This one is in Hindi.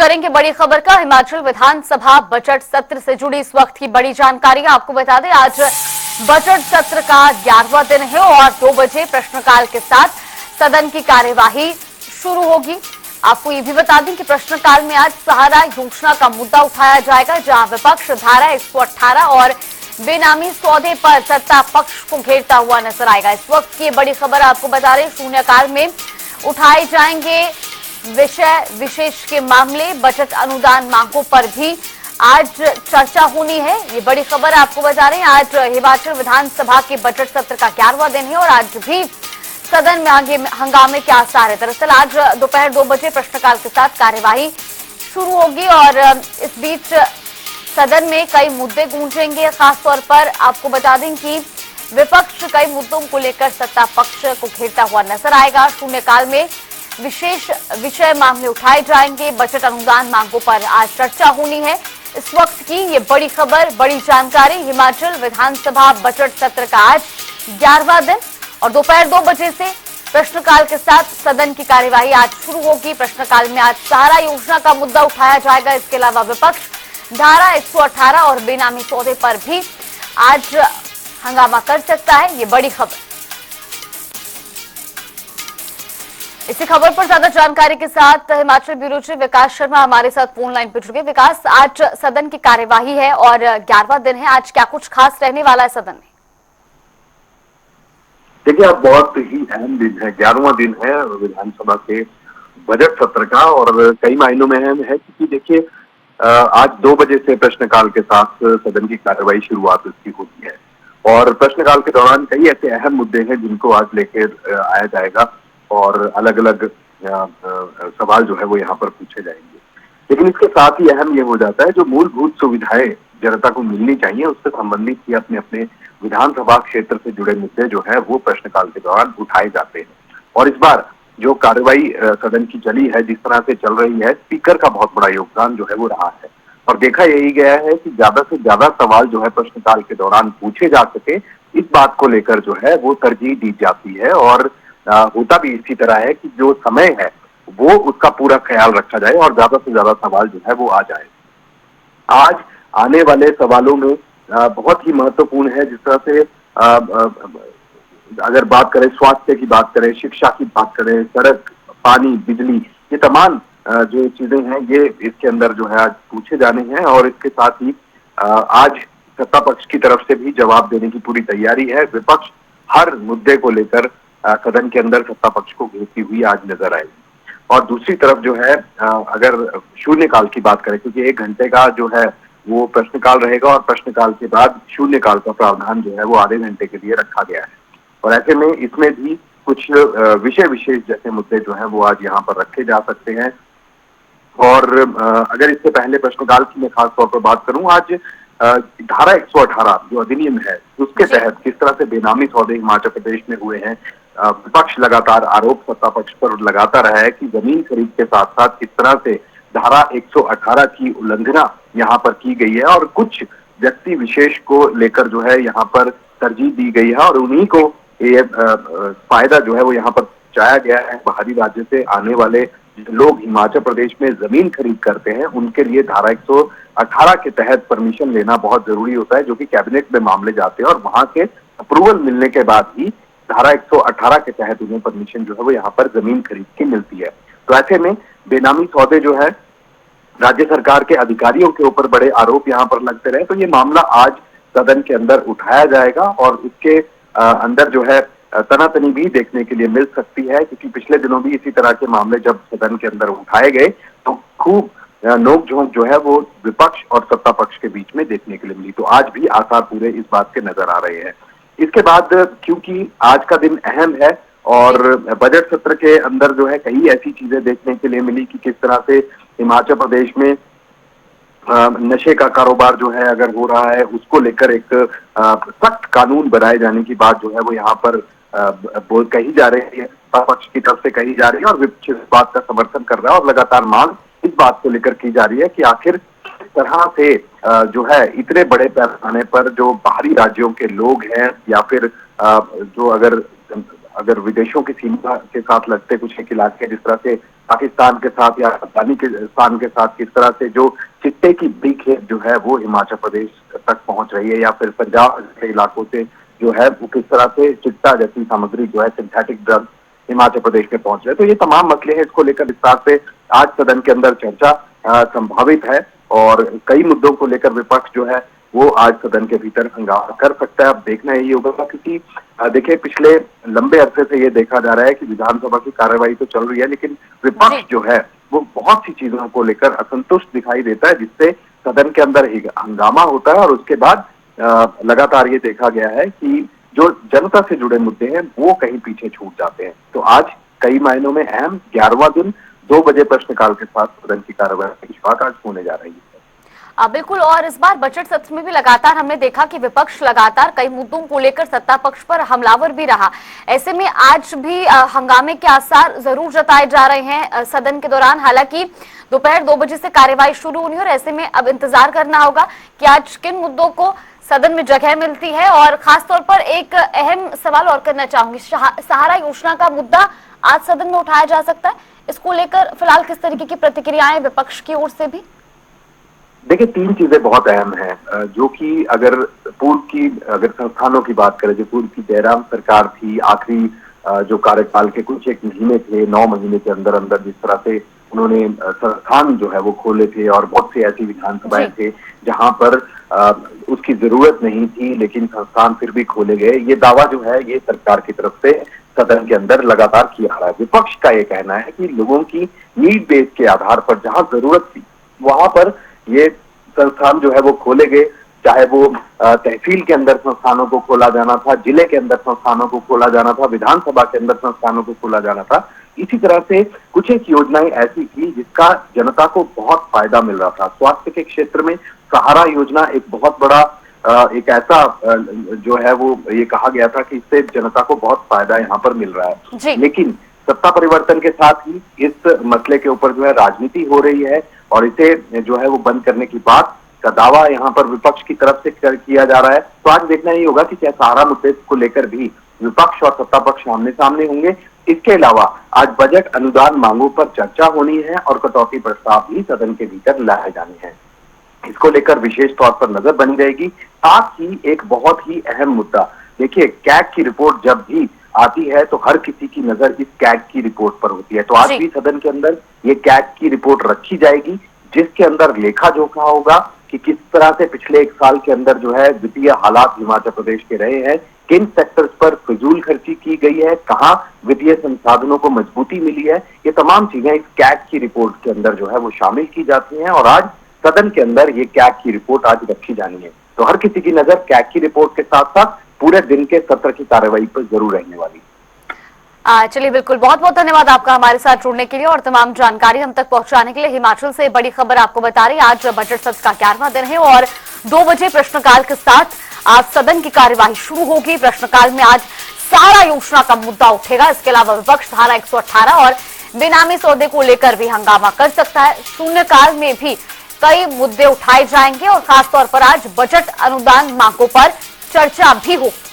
करेंगे बड़ी खबर का। हिमाचल विधानसभा बजट सत्र से जुड़ी इस वक्त की बड़ी जानकारी आपको बता दें। आज बजट सत्र का 11वां दिन है और 2 बजे प्रश्नकाल के साथ सदन की कार्यवाही शुरू होगी। आपको ये भी बता दें कि प्रश्नकाल में आज सहारा योजना का मुद्दा उठाया जाएगा, जहां विपक्ष धारा 118 और बेनामी सौदे पर सत्ता पक्ष को घेरता हुआ नजर आएगा। इस वक्त की बड़ी खबर आपको बता रहे, शून्यकाल में उठाए जाएंगे विषय विशेष के मामले। बजट अनुदान मांगों पर भी आज चर्चा होनी है। ये बड़ी खबर आपको बता रहे हैं। आज हिमाचल विधानसभा के बजट सत्र का 11वां दिन है और आज भी सदन में हंगामे के आसार है। दरअसल आज दोपहर 2 बजे प्रश्नकाल के साथ कार्यवाही शुरू होगी और इस बीच सदन में कई मुद्दे गूंजेंगे। खासतौर पर आपको बता दें कि विपक्ष कई मुद्दों को लेकर सत्ता पक्ष को घेरता हुआ नजर आएगा। शून्यकाल में विशेष विषय मामले उठाए जाएंगे। बजट अनुदान मांगों पर आज चर्चा होनी है। इस वक्त की ये बड़ी खबर, बड़ी जानकारी। हिमाचल विधानसभा बजट सत्र का आज 11वां दिन और दोपहर 2 बजे से प्रश्नकाल के साथ सदन की कार्यवाही आज शुरू होगी। प्रश्नकाल में आज सहारा योजना का मुद्दा उठाया जाएगा। इसके अलावा विपक्ष धारा 118 और बेनामी सौदे पर भी आज हंगामा कर सकता है। ये बड़ी खबर। इसी खबर पर ज्यादा जानकारी के साथ हिमाचल ब्यूरो चीफ विकास शर्मा हमारे साथ फोन लाइन पर जुड़ गए। विकास, आज सदन की कार्यवाही है और 11वां दिन है, आज क्या कुछ खास रहने वाला है सदन में? देखिए, अब बहुत ही अहम दिन है, 11वां दिन है विधानसभा के बजट सत्र का और कई मायनों में अहम है क्योंकि देखिए आज 2 बजे से प्रश्नकाल के साथ सदन की कार्यवाही शुरुआत इसकी होती है और प्रश्नकाल के दौरान कई ऐसे अहम मुद्दे हैं जिनको आज लेकर आया जाएगा और अलग अलग सवाल जो है वो यहाँ पर पूछे जाएंगे। लेकिन इसके साथ ही अहम ये हो जाता है जो मूलभूत सुविधाएं जनता को मिलनी चाहिए उससे संबंधित ही अपने अपने विधानसभा क्षेत्र से जुड़े मुद्दे जो है वो प्रश्नकाल के दौरान उठाए जाते हैं। और इस बार जो कार्यवाही सदन की चली है, जिस तरह से चल रही है, स्पीकर का बहुत बड़ा योगदान जो है वो रहा है और देखा यही गया है कि ज्यादा से ज्यादा सवाल जो है प्रश्नकाल के दौरान पूछे जा सके, इस बात को लेकर जो है वो तरजीह दी जाती है और होता भी इसी तरह है कि जो समय है वो उसका पूरा ख्याल रखा जाए और ज्यादा से ज्यादा सवाल जो है वो आ जाए। आज आने वाले सवालों में बहुत ही महत्वपूर्ण है, जिस तरह से अगर बात करें स्वास्थ्य की बात करें, शिक्षा की बात करें, सड़क, पानी, बिजली, ये तमाम जो चीजें हैं ये इसके अंदर जो है आज पूछे जाने हैं और इसके साथ ही आज सत्ता पक्ष की तरफ से भी जवाब देने की पूरी तैयारी है। विपक्ष हर मुद्दे को लेकर सदन के अंदर सत्ता पक्ष को घेरती हुई आज नजर आएगी। और दूसरी तरफ जो है अगर शून्यकाल की बात करें, क्योंकि 1 घंटे का जो है वो प्रश्नकाल रहेगा और प्रश्नकाल के बाद शून्यकाल का प्रावधान जो है वो आधे घंटे के लिए रखा गया है और ऐसे में इसमें भी कुछ विषय विशेष जैसे मुद्दे जो है वो आज यहाँ पर रखे जा सकते हैं। और अगर इससे पहले प्रश्नकाल की मैं खास तौर पर बात करूं, आज धारा 118 जो अधिनियम है उसके तहत किस तरह से बेनामी सौदे हिमाचल प्रदेश में हुए हैं, विपक्ष लगातार आरोप सत्ता पक्ष पर लगाता रहा है कि जमीन खरीद के साथ साथ किस तरह से धारा 118 की उल्लंघना यहाँ पर की गई है और कुछ व्यक्ति विशेष को लेकर जो है यहाँ पर तरजीह दी गई है और उन्हीं को ये फायदा जो है वो यहाँ पर चाया गया है। बाहरी राज्य से आने वाले लोग हिमाचल प्रदेश में जमीन खरीद करते हैं, उनके लिए धारा 118 के तहत परमिशन लेना बहुत जरूरी होता है, जो कि कैबिनेट में मामले जाते हैं और वहां के अप्रूवल मिलने के बाद ही धारा 118 के तहत उन्हें परमिशन जो है वो यहाँ पर जमीन खरीद के मिलती है। तो ऐसे में बेनामी सौदे जो है राज्य सरकार के अधिकारियों के ऊपर बड़े आरोप यहाँ पर लगते रहे, तो ये मामला आज सदन के अंदर उठाया जाएगा और उसके अंदर जो है तनातनी भी देखने के लिए मिल सकती है, क्योंकि पिछले दिनों भी इसी तरह के मामले जब सदन के अंदर उठाए गए तो खूब नोकझोंक जो है वो विपक्ष और सत्ता पक्ष के बीच में देखने के लिए मिली। तो आज भी आसार पूरे इस बात के नजर आ रहे हैं। इसके बाद क्योंकि आज का दिन अहम है और बजट सत्र के अंदर जो है कई ऐसी चीजें देखने के लिए मिली कि किस तरह से हिमाचल प्रदेश में नशे का कारोबार जो है अगर हो रहा है उसको लेकर एक सख्त कानून बनाए जाने की बात जो है वो यहाँ पर कही जा रही है, पक्ष की तरफ से कही जा रही है और विपक्ष इस बात का समर्थन कर रहा है और लगातार मांग इस बात को लेकर की जा रही है कि आखिर किस तरह से जो है इतने बड़े पैमाने पर जो बाहरी राज्यों के लोग हैं या फिर जो अगर अगर विदेशों की सीमा के साथ लगते कुछ एक इलाके, जिस तरह से पाकिस्तान के साथ या अफगानिस्तान के साथ किस तरह से जो चिट्टे की बड़ी खेप जो है वो हिमाचल प्रदेश तक पहुंच रही है, या फिर पंजाब के इलाकों से जो है वो किस तरह से चिट्टा जैसी सामग्री जो है सिंथेटिक ड्रग हिमाचल प्रदेश में पहुंच रहे हैं। तो ये तमाम मसले हैं, इसको लेकर विस्तार से आज सदन के अंदर चर्चा संभावित है और कई मुद्दों को लेकर विपक्ष जो है वो आज सदन के भीतर हंगामा कर सकता है। अब देखना यही होगा, क्योंकि देखिए पिछले लंबे अरसे से ये देखा जा रहा है कि विधानसभा की कार्यवाही तो चल रही है, लेकिन विपक्ष जो है वो बहुत सी चीजों को लेकर असंतुष्ट दिखाई देता है, जिससे सदन के अंदर हंगामा होता है और उसके बाद लगातार ये देखा गया है कि जो जनता से जुड़े मुद्दे हैं वो कहीं पीछे छूट जाते हैं। तो आज कई मायनों में अहम 11वां दिन 2 बजे प्रश्नकाल के साथ सदन की कार्यवाही की शुरुआत आज होने जा रही है। बिल्कुल, और इस बार बजट सत्र में भी लगातार हमने देखा कि विपक्ष लगातार कई मुद्दों को लेकर सत्ता पक्ष पर हमलावर भी रहा। ऐसे में आज भी हंगामे के आसार जरूर जताए जा रहे हैं सदन के दौरान। हालांकि दोपहर 2 बजे से कार्यवाही शुरू होनी है और ऐसे में अब इंतजार करना होगा कि आज किन मुद्दों को सदन में जगह मिलती है। और खासतौर पर एक अहम सवाल और करना चाहूंगी, सहारा योजना का मुद्दा आज सदन में उठाया जा सकता है, इसको लेकर फिलहाल किस तरीके की प्रतिक्रियाएं विपक्ष की ओर से भी? देखिए 3 चीजें बहुत अहम हैं, जो कि अगर संस्थानों की बात करें, जो पूर्व की जयराम सरकार थी, आखिरी जो कार्यकाल के कुछ एक महीने थे, 9 महीने के अंदर अंदर जिस तरह से उन्होंने संस्थान जो है वो खोले थे और बहुत सी ऐसी विधानसभाएं थे जहां पर उसकी जरूरत नहीं थी लेकिन संस्थान फिर भी खोले गए, ये दावा जो है ये सरकार की तरफ से सदन के अंदर लगातार किया रहा है। विपक्ष का ये कहना है कि लोगों की नीड बेस के आधार पर जहां जरूरत थी वहां पर ये संस्थान जो है वो खोले गए, चाहे वो तहसील के अंदर संस्थानों को खोला जाना था, जिले के अंदर संस्थानों को खोला जाना था, विधानसभा के अंदर संस्थानों को खोला जाना था। इसी तरह से कुछ एक योजनाएं ऐसी थी जिसका जनता को बहुत फायदा मिल रहा था। स्वास्थ्य के क्षेत्र में सहारा योजना एक बहुत बड़ा एक ऐसा जो है वो ये कहा गया था कि इससे जनता को बहुत फायदा यहाँ पर मिल रहा है। लेकिन सत्ता परिवर्तन के साथ ही इस मसले के ऊपर जो है राजनीति हो रही है और इसे जो है वो बंद करने की बात का दावा यहाँ पर विपक्ष की तरफ से किया जा रहा है। तो आज देखना ही होगा कि क्या सहारा मुद्दे को लेकर भी विपक्ष और सत्ता पक्ष आमने सामने होंगे। इसके अलावा आज बजट अनुदान मांगों पर चर्चा होनी है और कटौती प्रस्ताव भी सदन के भीतर लाए जाने हैं। इसको लेकर विशेष तौर पर नजर बनी रहेगी। साथ ही एक बहुत ही अहम मुद्दा, देखिए कैग की रिपोर्ट जब भी आती है तो हर किसी की नजर इस कैग की रिपोर्ट पर होती है। तो आज भी सदन के अंदर ये कैग की रिपोर्ट रखी जाएगी, जिसके अंदर लेखा जोखा होगा कि किस तरह से पिछले 1 साल के अंदर जो है वित्तीय हालात हिमाचल प्रदेश के रहे हैं, किन सेक्टर्स पर फिजूल खर्ची की गई है, कहां वित्तीय संसाधनों को मजबूती मिली है, ये तमाम चीजें इस कैग की रिपोर्ट के अंदर जो है वो शामिल की जाती हैं और आज सदन के अंदर ये कैग की रिपोर्ट आज रखी जानी है। तो हर किसी की नजर कैग की रिपोर्ट के साथ साथ पूरे दिन के सत्र की कार्यवाही पर जरूर रहने वाली। चलिए, बिल्कुल, बहुत बहुत धन्यवाद आपका हमारे साथ जुड़ने के लिए और तमाम जानकारी हम तक पहुंचाने के लिए। हिमाचल से बड़ी खबर आपको बता रही, आज बजट सत्र का 11वां दिन है और 2 बजे प्रश्नकाल के साथ आज सदन की कार्यवाही शुरू होगी। प्रश्नकाल में आज सहारा योजना का मुद्दा उठेगा। इसके अलावा विपक्ष धारा 118 और बेनामी सौदे को लेकर भी हंगामा कर सकता है। शून्यकाल में भी कई मुद्दे उठाए जाएंगे और खासतौर पर आज बजट अनुदान मांगों पर चर्चा भी होगी।